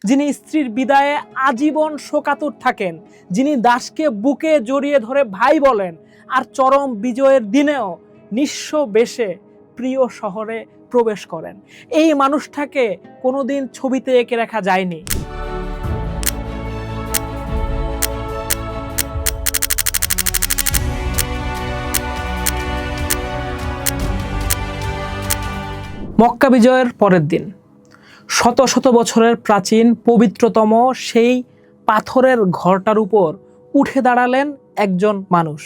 যিনি স্ত্রীর বিদায়ে আজীবন শোকাতুর থাকেন, যিনি দাসকে বুকে জড়িয়ে ধরে ভাই বলেন, আর চরম বিজয়ের দিনেও নিঃস্ব বেশে প্রিয় শহরে প্রবেশ করেন। এই মানুষটাকে কোনোদিন ছবিতে এঁকে রাখা যায়নি। মক্কা বিজয়ের পরের দিন শত শত বছরের প্রাচীন পবিত্রতম সেই পাথরের ঘরটার উপর উঠে দাঁড়ালেন একজন মানুষ।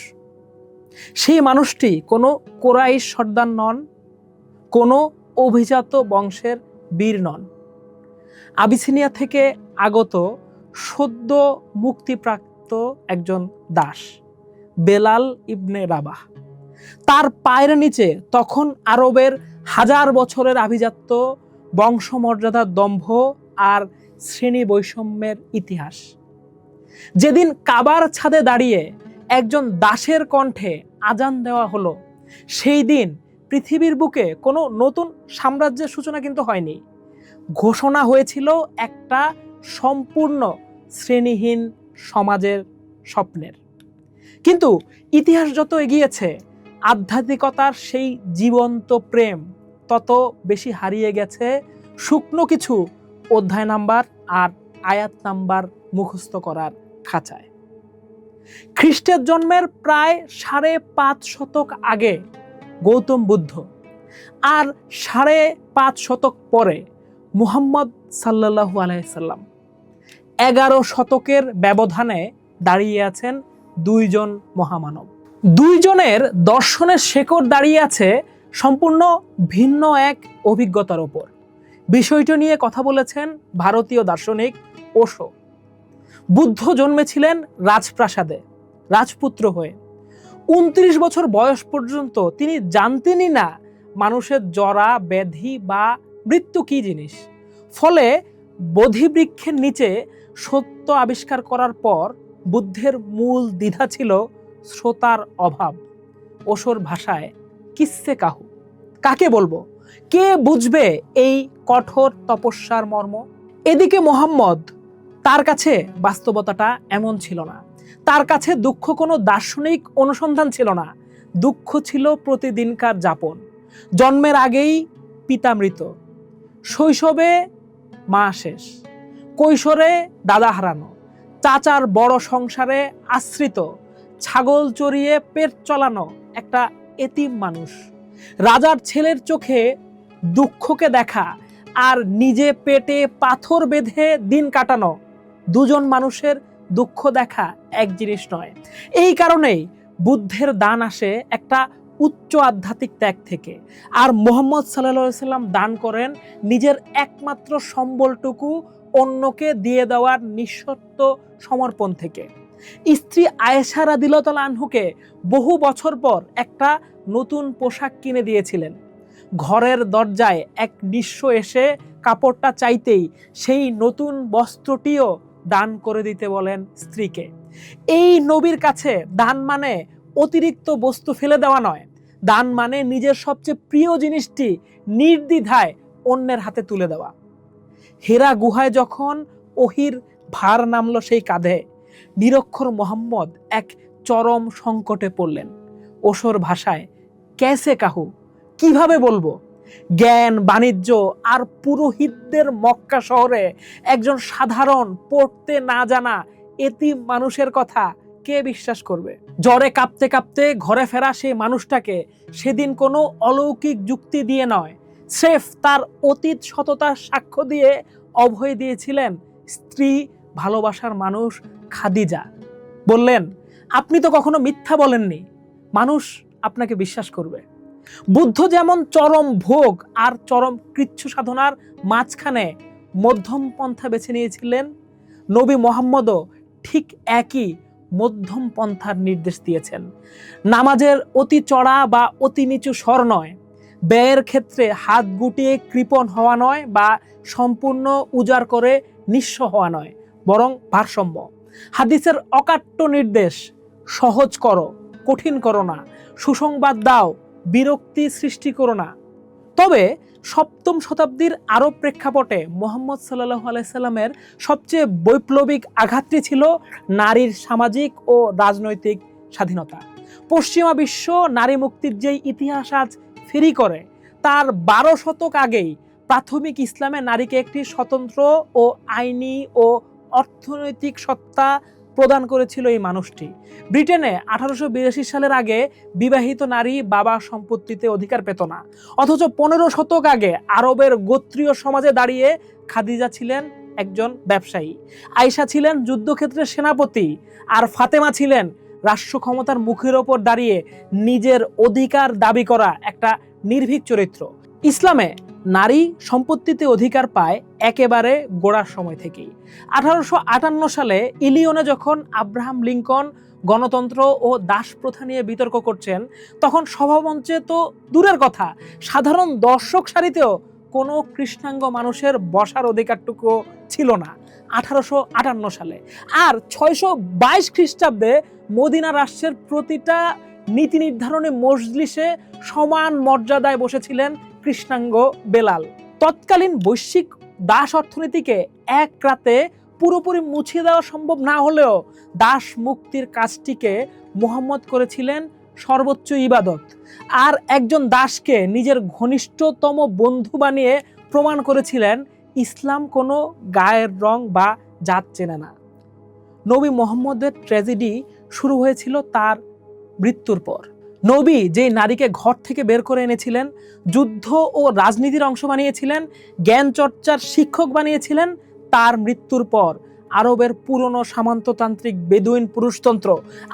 সেই মানুষটি কোনো কোরাইশ সর্দার নন, কোনো অভিজাত বংশের বীর নন। আবিসিনিয়া থেকে আগত সদ্য মুক্তিপ্রাপ্ত একজন দাস, বেলাল ইবনে রাবাহ। তার পায়ের নিচে তখন আরবের হাজার বছরের আভিজাত্য, বংশমর্যাদার দম্ভ আর শ্রেণী বৈষম্যের ইতিহাস। যেদিন কাবার ছাদে দাঁড়িয়ে একজন দাসের কণ্ঠে আজান দেওয়া হলো, সেই দিন পৃথিবীর বুকে কোনো নতুন সাম্রাজ্যের সূচনা কিন্তু হয়নি। ঘোষণা হয়েছিল একটা সম্পূর্ণ শ্রেণীহীন সমাজের স্বপ্নের। কিন্তু ইতিহাস যত এগিয়েছে, আধ্যাত্মিকতার সেই জীবন্ত প্রেম তত বেশি হারিয়ে গেছে শুকনো কিছু অধ্যায় নাম্বার আর আয়াত নাম্বার মুখস্থ করার খাঁচায়। খ্রিস্টের জন্মের প্রায় ৫৫০ শতক আগে গৌতম বুদ্ধ, আর ৫৫০ শতক পরে মুহাম্মদ সাল্লাল্লাহু আলাইহি সাল্লাম। ১১ শতকের ব্যবধানে দাঁড়িয়ে আছেন দুইজন মহামানব। দুইজনের দর্শনের শেকড় দাঁড়িয়ে আছে সম্পূর্ণ ভিন্ন এক অভিজ্ঞতার ওপর। বিষয়টি নিয়ে কথা বলেছেন ভারতীয় দার্শনিক ওশো। বুদ্ধ জন্মেছিলেন রাজপ্রাসাদে, রাজপুত্র হয়ে। ২৯ বছর বয়স পর্যন্ত তিনি জানতেনই না মানুষের জরা, ব্যাধি বা মৃত্যু কি জিনিস। ফলে বোধিবৃক্ষের নিচে সত্য আবিষ্কার করার পর বুদ্ধের মূল দ্বিধা ছিল শ্রোতার অভাব। ওশোর ভাষায় কিসসে কাহু, কাকে বলবো, কে বুঝবে এই কঠোর তপস্যার মর্ম। এদিকে মোহাম্মদ, তার কাছে বাস্তবতাটা এমন ছিল না। তার কাছে দুঃখ কোনো দার্শনিক অনুসন্ধান ছিল না। দুঃখ ছিল প্রতিদিনকার যাপন। জন্মের আগেই পিতা মৃত, শৈশবে মা শেষ, কৈশোরে দাদা হারানো, চাচার বড় সংসারে আশ্রিত, ছাগল চড়িয়ে পেট চালানো একটা এতিম মানুষ। রাজার ছেলের চোখে দুঃখকে দেখা আর নিজে পেটে পাথর বেঁধে দিন কাটানো, দুজন মানুষের দুঃখ দেখা এক জিনিস নয়। এই কারণেই বুদ্ধের দান আসে একটা উচ্চ আধ্যাত্মিক ত্যাগ থেকে, আর মুহাম্মদ সাল্লাল্লাহু আলাইহি সাল্লাম দান করেন নিজের একমাত্র সম্বলটুকু অন্যকে দিয়ে দেওয়ার নিঃশর্ত সমর্পণ থেকে। স্ত্রী আয়েশা রাদিয়াল্লাহু তাআলা আনহুকে বহু বছর পর একটা নতুন পোশাক কিনে দিয়েছিলেন। ঘরের দরজায় এক নিঃস্ব এসে কাপড়টা চাইতেই সেই নতুন বস্ত্রটিও দান করে দিতে বলেন স্ত্রীকে। এই নবীর কাছে দান মানে অতিরিক্ত বস্তু ফেলে দেওয়া নয়। দান মানে নিজের সবচেয়ে প্রিয় জিনিসটি নির্দ্বিধায় অন্যের হাতে তুলে দেওয়া। হেরা গুহায় যখন ওহির ভার নামলো সেই কাঁধে, নিরক্ষর মোহাম্মদ এক চরম সংকটে পড়লেন। ওশোর ভাষায় ক্যাসে কাহু, কিভাবে বলবো। জ্ঞান, বাণিজ্য আর পুরোহিতদের মক্কা শহরে একজন সাধারণ পড়তে না জানা এতিম মানুষের কথা কে বিশ্বাস করবে। জ্বরে কাঁপতে কাঁপতে ঘরে ফেরা সেই মানুষটাকে সেদিন কোনো অলৌকিক যুক্তি দিয়ে নয়, স্রেফ তার অতীত সততার সাক্ষ্য দিয়ে অভয় দিয়েছিলেন স্ত্রী, ভালোবাসার মানুষ খাদিজা। বললেন, আপনি তো কখনো মিথ্যা বলেননি, মানুষ আপনাকে বিশ্বাস করবে। বুদ্ধ যেমন চরম ভোগ আর চরম কৃচ্ছ সাধনার মাঝখানে মধ্যম পন্থা বেছে নিয়েছিলেন, নবী মুহাম্মদও ঠিক একই মধ্যম পন্থার নির্দেশ দিয়েছেন। নামাজের অতি চড়া বা অতি নিচু স্বর নয়, ব্যয়ের ক্ষেত্রে হাত গুটিয়ে কৃপণ হওয়া নয় বা সম্পূর্ণ উজাড় করে নিঃস্ব হওয়া নয়, বরং ভারসাম্য। হাদিসের অকাট্য নির্দেশ, সহজ করো, কঠিন করো না, সুসংবাদ দাও, বিরক্তি সৃষ্টি করো না। তবে সপ্তম শতাব্দীর আরব প্রেক্ষাপটে মুহাম্মদ সাল্লাল্লাহু আলাইহি সাল্লামের সবচেয়ে বৈপ্লবিক আঘাতটি ছিল নারীর সামাজিক ও রাজনৈতিক স্বাধীনতা। পশ্চিমা বিশ্ব নারী মুক্তির যেই ইতিহাস আজ ফেরি করে, তার 12 শতক আগেই প্রাথমিক ইসলামে নারীকে একটি স্বতন্ত্র ও আইনি ও অর্থনৈতিক সত্তা প্রদান করেছিল এই মানুষটি। ব্রিটেনে 1882 সালের আগে বিবাহিত নারী বাবা সম্পত্তিতে অধিকার পেত না, অথচ 15 শতক আগে আরবের গোত্রীয় সমাজে দাঁড়িয়ে খাদিজা ছিলেন একজন ব্যবসায়ী, আয়েশা ছিলেন যুদ্ধক্ষেত্রের সেনাপতি, আর ফাতেমা ছিলেন রাষ্ট্র ক্ষমতার মুখের ওপর দাঁড়িয়ে নিজের অধিকার দাবি করা একটা নির্ভীক চরিত্র। ইসলামে নারী সম্পত্তিতে অধিকার পায় একেবারে গোড়ার সময় থেকেই। 1858 সালে ইলিয়নে যখন আব্রাহাম লিঙ্কন গণতন্ত্র ও দাস প্রথা নিয়ে বিতর্ক করছেন, তখন সভামঞ্চে তো দূরের কথা, সাধারণ দর্শক সারিতেও কোনো কৃষ্ণাঙ্গ মানুষের বসার অধিকারটুকু ছিল না 1858 সালে। আর 622 খ্রিস্টাব্দে মদিনা রাষ্ট্রের প্রতিটা নীতি নির্ধারণী মজলিসে সমান মর্যাদায় বসেছিলেন কৃষ্ণাঙ্গ বেলাল। তৎকালীন বৈশ্বিক দাস অর্থনীতিকে এক রাতে পুরোপুরি মুছিয়ে দেওয়া সম্ভব না হলেও দাস মুক্তির কাজটিকে মুহাম্মদ করেছিলেন সর্বোচ্চ ইবাদত, আর একজন দাসকে নিজের ঘনিষ্ঠতম বন্ধু বানিয়ে প্রমাণ করেছিলেন ইসলাম কোনো গায়ের রং বা জাত চেনে না। নবী মুহাম্মদের ট্র্যাজেডি শুরু হয়েছিল তার মৃত্যুর পর। নবী যেই নারীকে ঘর থেকে বের করে এনেছিলেন, যুদ্ধ ও রাজনীতির অংশ বানিয়েছিলেন, জ্ঞান চর্চার শিক্ষক বানিয়েছিলেন, তার মৃত্যুর পর আরবের পুরনো সামন্ততান্ত্রিক বেদুইন পুরুষতন্ত্র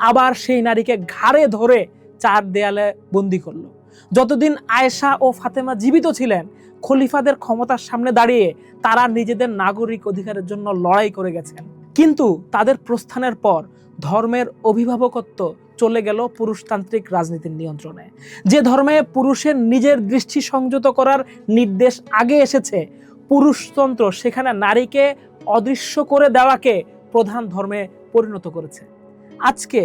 আবার সেই নারীকে ঘাড়ে ধরে 4 দেয়ালে বন্দি করল। যতদিন আয়েশা ও ফাতেমা জীবিত ছিলেন, খলিফাদের ক্ষমতার সামনে দাঁড়িয়ে তারা নিজেদের নাগরিক অধিকারের জন্য লড়াই করে গেছেন। কিন্তু তাদের প্রস্থানের পর ধর্মের অভিভাবকত্ব চলে গেল পুরুষতান্ত্রিক রাজনীতির নিয়ন্ত্রণে। যে ধর্মে পুরুষের নিজের দৃষ্টি সংযত করার নির্দেশ আগে এসেছে, পুরুষতন্ত্র সেখানে নারীকে অদৃশ্য করে দেওয়াকে প্রধান ধর্মে পরিণত করেছে। আজকে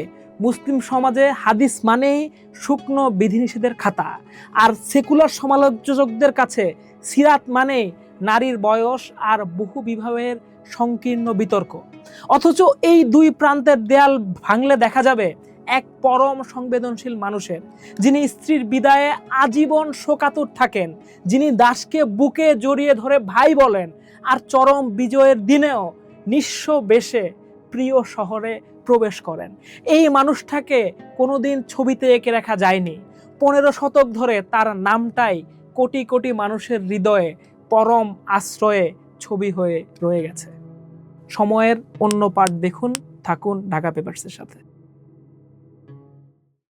মুসলিম সমাজে হাদিস মানেই শুকনো বিধিনিষেধের খাতা, আর সেকুলার সমালোচকদের কাছে সিরাত মানেই নারীর বয়স আর বহু বিবাহের সংকীর্ণ বিতর্ক। অথচ এই দুই প্রান্তের দেয়াল ভাঙলে দেখা যাবে এক পরম সংবেদনশীল মানুষের, যিনি স্ত্রীর বিদায়ে আজীবন শোকাতুর থাকেন, যিনি দাসকে বুকে জড়িয়ে ধরে ভাই বলেন, আর চরম বিজয়ের দিনেও নিঃস্ব বেশে প্রিয় শহরে প্রবেশ করেন। এই মানুষটাকে কোনোদিন ছবিতে এঁকে রাখা যায়নি। 15 শতক ধরে তার নামটাই কোটি কোটি মানুষের হৃদয়ে পরম আশ্রয়ে ছবি হয়ে রয়ে গেছে। সময়ের অন্য পাঠ দেখুন, থাকুন ঢাকা পেপারসের সাথে।